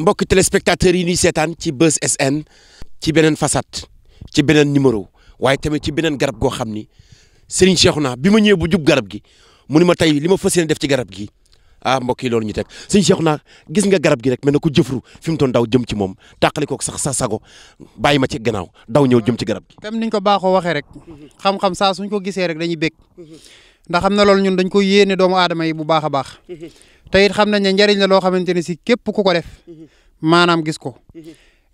mbokk téléspectateurs yi ñuy seetaan ci Buzz SN ci beneen façade ci beneen numéro waaye tamit ci beneen garab goo xam ni Serigne Cheikhouna bi ma ñëwee bu jub garab gi mu ni ma tey li ma fas yéene def ci garab gi ah mbokk yi loolu ñu teg Serigne Cheikhouna gis nga garab gi rek mel na ko jëfru fi mu toon daw jëm ci moom tàqali ko sax sa sago bàyyi ma ci gannaaw daw ñëw jëm ci garab gi. comme niñ ko baaxoo waxee rek xam-xam saa suñ ko gisee rek dañuy bég ndax xam na loolu ñun dañ ko yéene doomu aadama yi bu baax a baax te it xam nañ ne njariñ la loo xamante ne si képp ku ko def maanaam gis ko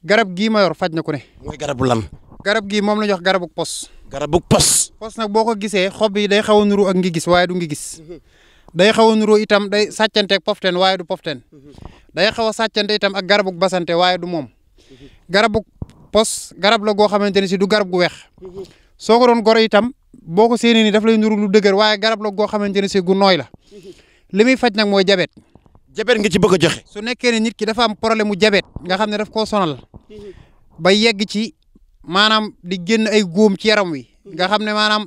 garab gii ma yor faj na ku ne. mooy garabu lan. garab gii moom la ñu wax garabu pos. garabu pos. pos nag boo ko gisee xob yi day xaw a nuru ak ngi gis waaye du ngi gis day xaw a nuru itam day sàccanteeg poften waaye du poften day xaw a sàccante itam ak garabu basante waaye du moom garabu pos garab la goo xamante ne si du garab gu weex soo ko doon goro itam boo ko séenee ni daf lay nuru lu dëgër waaye garab la goo xamante ne si gu nooy la li muy faj nag mooy jabet. jabet nga ci bëgg a joxe. su nekkee ne nit ki dafa am problème mu jabet nga xam ne daf koo sonal ba yegg ci maanaam di génn ay góom ci yaram wi nga xam ne maanaam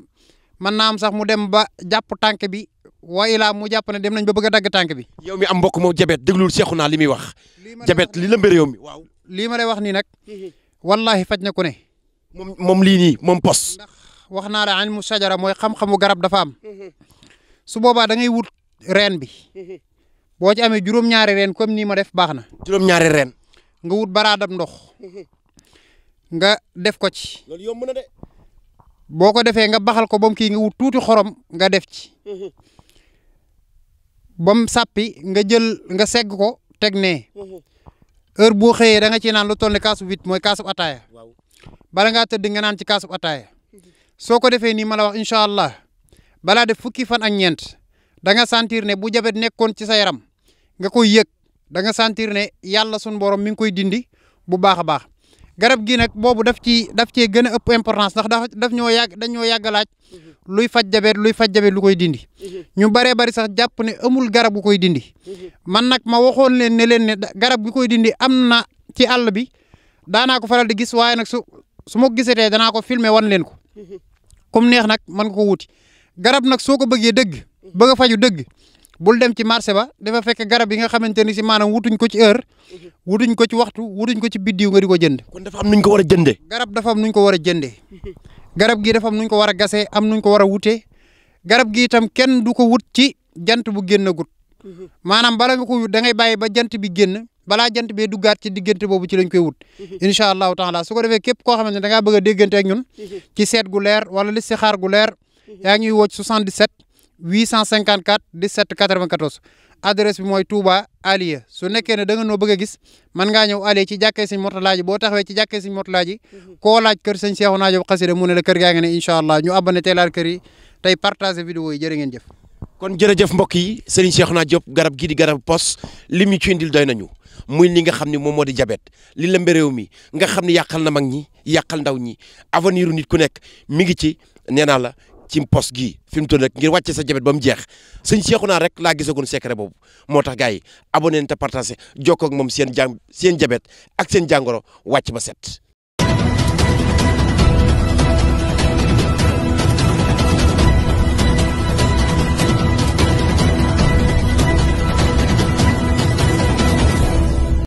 mën naa am sax mu dem ba jàpp tànk bi wa ilaa mu jàpp ne dem nañ ba bëgg a dagg tànk bi. yow mi am mbokk moo jabet déglul Cheikhouna li muy wax. jabet li la mbir yow mi waaw. lii ma lay wax nii nag wallahi faj na ku ne. moom lii nii moom pos. ndax wax naa la ilmu sajara mooy xam-xamu garab dafa am su boobaa da ngay wut reen bi boo ci amee juróom-ñaari reen comme nii ma def baax na. juróom-ñaari reen. nga wut baraadam ndox nga def ko ci. loolu yomb na de. boo ko defee nga baxal ko ba mu kii nga wut tuuti xorom nga def ci ba mu sàppi nga jël nga segg ko teg nee heure boo xëyee da nga ci naan lu toll ne kaasu wit mooy kaasu ataaya bala ngaa tëdd nga naan ci kaasu ataaya soo ko defee nii ma la wax incha allah balaa def fukki fan ak ñeent da nga sentir ne bu jabet nekkoon ci sa yaram nga koy yëg da nga sentir ne yàlla sunu borom mi ngi koy dindi bu baax a baax. garab gi nag boobu daf cee gën a ëpp importance ndax daf ñoo yàgg dañ ñoo yàgg laaj luy faj jabet lu koy dindi ñu baree bari sax jàpp ne amul garab gu koy dindi man nag ma waxoon leen ne garab gi koy dindi am na ci àll bi daanaa ko faral di gis waaye nag su ma ko gisatee danaa ko filmer wan leen ko comme neex nag mën nga ko wuti garab nag soo ko bëggee dëgg bëgg a faju dëgg bul dem ci marché ba dafa fekk garab yi nga xamante ni si maanaam wutuñ ko ci heure wutuñ ko ci waxtu wutuñ ko ci biddiw nga di ko jënd. kon dafa am nuñ ko war a jëndee. garab dafa am nuñ ko war a jëndee garab gi dafa am nuñ ko war a gasee am nuñ ko war a wutee garab gi itam kenn du ko wut ci jant bu génn gut maanaam bala nga ko wut da ngay bàyyi ba jant bi génn balaa jant bee duggaat ci diggante boobu ci lañ koy wut. incha allahu taala su ko defee képp koo xamante ne da ngaa bëgg a déggante ak ñun ci seet gu leer wala listixaar gu leer yaa ngi woo ci 77 854 17 94 adresse bi mooy Touba Aliya su nekkee ne da nga noo bëgg a gis mën ngaa ñëw Aliya ci jàkkee sëñ Mourtala ji boo taxawee ci jàkkee sëñ Mourtala ji koo laaj kër sëñ Cheikhouna Diop xasida mu ne la kër gaa ngi ne incha allah ñu abonné teelaal kër yi tey partagé vidéo yi jërë ngeen jëf. kon jërëjëf mbokk yi Serigne Cheikhouna Diop garab gii di garab pos lim ñu ci indil doy nañu muy li nga xam ne moom moo di jabet li la mbéréew mi nga xam ne yàqal na mag ñi yàqal ndaw ñi avenir nit ku nekk mi ngi ci nee naa la ci pos gii fi mu toll rek ngir wàcce sa jabet ba mu jeex sëñ Cheikhouna rek laa gisagoon secret boobu moo tax gars yi abonné te partagé jokkoo ak moom seen jabet ak seen jàngoro wàcc ba set.